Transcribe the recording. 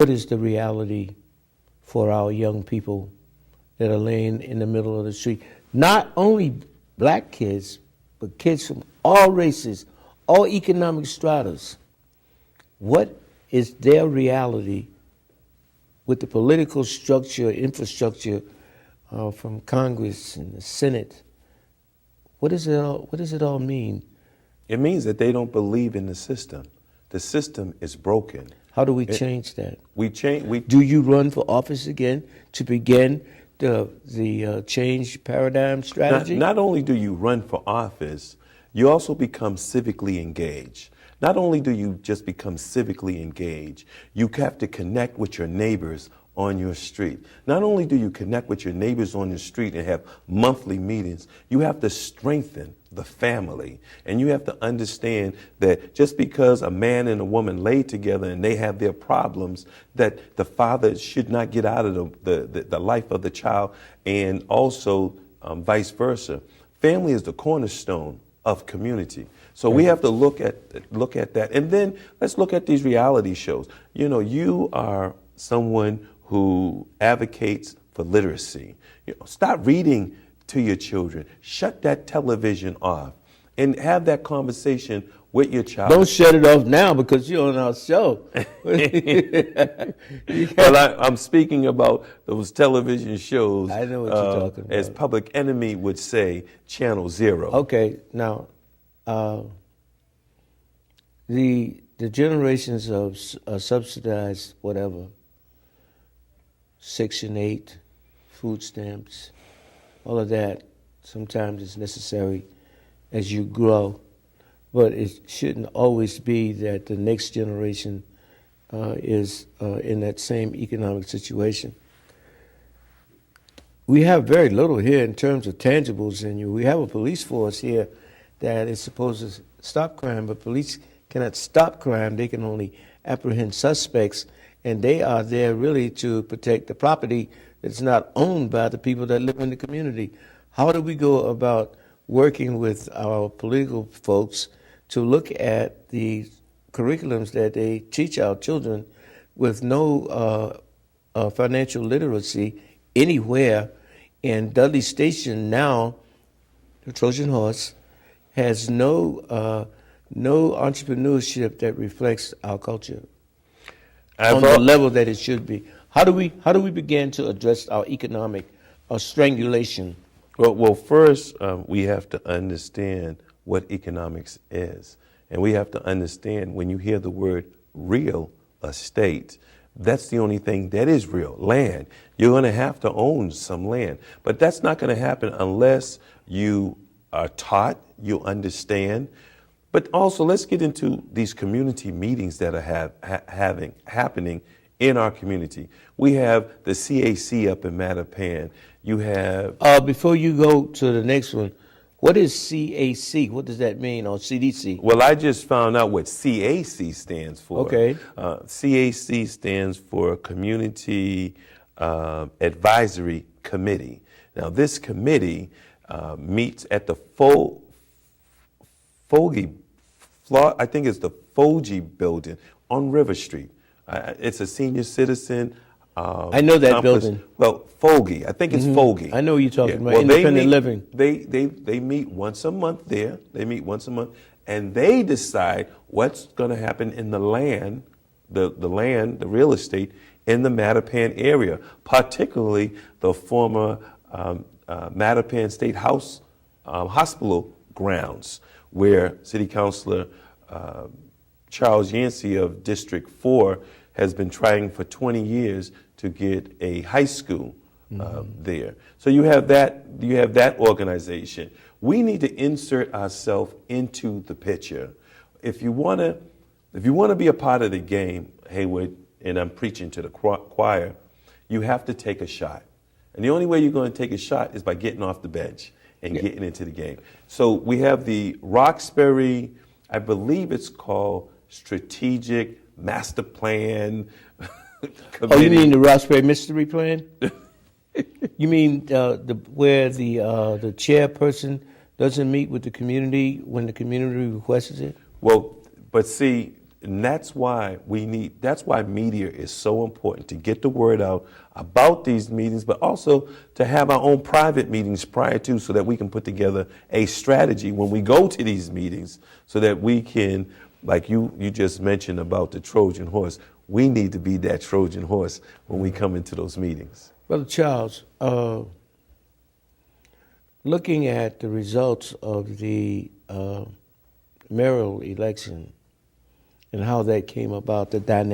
what is the reality for our young people that are laying in the middle of the street? Not only black kids, but kids from all races, all economic stratas. What is their reality with the political structure, infrastructure from Congress and the Senate? What does it all mean? It means that they don't believe in the system. The system is broken. How do we change that? Do you run for office again to begin the change paradigm strategy? Not only do you run for office, you also become civically engaged. Not only do you just become civically engaged, you have to connect with your neighbors on your street. Not only do you connect with your neighbors on your street and have monthly meetings, you have to strengthen the family. And you have to understand that just because a man and a woman lay together and they have their problems, that the father should not get out of the life of the child, and also vice versa. Family is the cornerstone of community. So we have to look at that. And then let's look at these reality shows. You know, you are someone who advocates for literacy. Stop reading to your children. Shut that television off and have that conversation with your child. Don't shut it off now because you're on our show. Well, I'm speaking about those television shows. I know what you're talking about. As Public Enemy would say, Channel Zero. Okay, now, the generations of subsidized whatever, Section 8, food stamps, all of that sometimes is necessary as you grow, but it shouldn't always be that the next generation is in that same economic situation. We have very little here in terms of tangibles, and we have a police force here that is supposed to stop crime, but police cannot stop crime. They can only apprehend suspects, and they are there really to protect the property that's not owned by the people that live in the community. How do we go about working with our political folks to look at the curriculums that they teach our children with no financial literacy anywhere? And Dudley Station now, the Trojan Horse, has no entrepreneurship that reflects our culture on the level that it should be. How do we begin to address our economic strangulation? Well, first we have to understand what economics is, and we have to understand when you hear the word real estate, that's the only thing that is real, land. You're going to have to own some land, but that's not going to happen unless you are taught, you understand. But also, let's get into these community meetings that are happening in our community. We have the CAC up in Mattapan. You have... Before you go to the next one, what is CAC? What does that mean, or CDC? Well, I just found out what CAC stands for. Okay. CAC stands for Community Advisory Committee. Now, this committee meets at the I think it's the Fogey building on River Street. It's a senior citizen. I know that building. Well, Fogey. I think it's Fogey. I know what you're talking about. Well, independent living. They meet once a month there. They meet once a month, and they decide what's going to happen in the land, the real estate in the Mattapan area, particularly the former Mattapan State House Hospital grounds, where City Councilor Charles Yancey of District 4 has been trying for 20 years to get a high school there. So you have that organization. We need to insert ourselves into the picture. If you want to be a part of the game, Haywood, and I'm preaching to the choir, you have to take a shot. And the only way you're going to take a shot is by getting off the bench and getting into the game. So we have the Roxbury, I believe it's called Strategic Master Plan Committee. Oh, you mean the Roxbury Mystery Plan? You mean where the chairperson doesn't meet with the community when the community requests it? Well, but see, And that's why that's why media is so important, to get the word out about these meetings, but also to have our own private meetings prior to, so that we can put together a strategy when we go to these meetings, so that we can, like you just mentioned about the Trojan horse, we need to be that Trojan horse when we come into those meetings. Brother Charles, looking at the results of the mayoral election and how that came about, the dynamic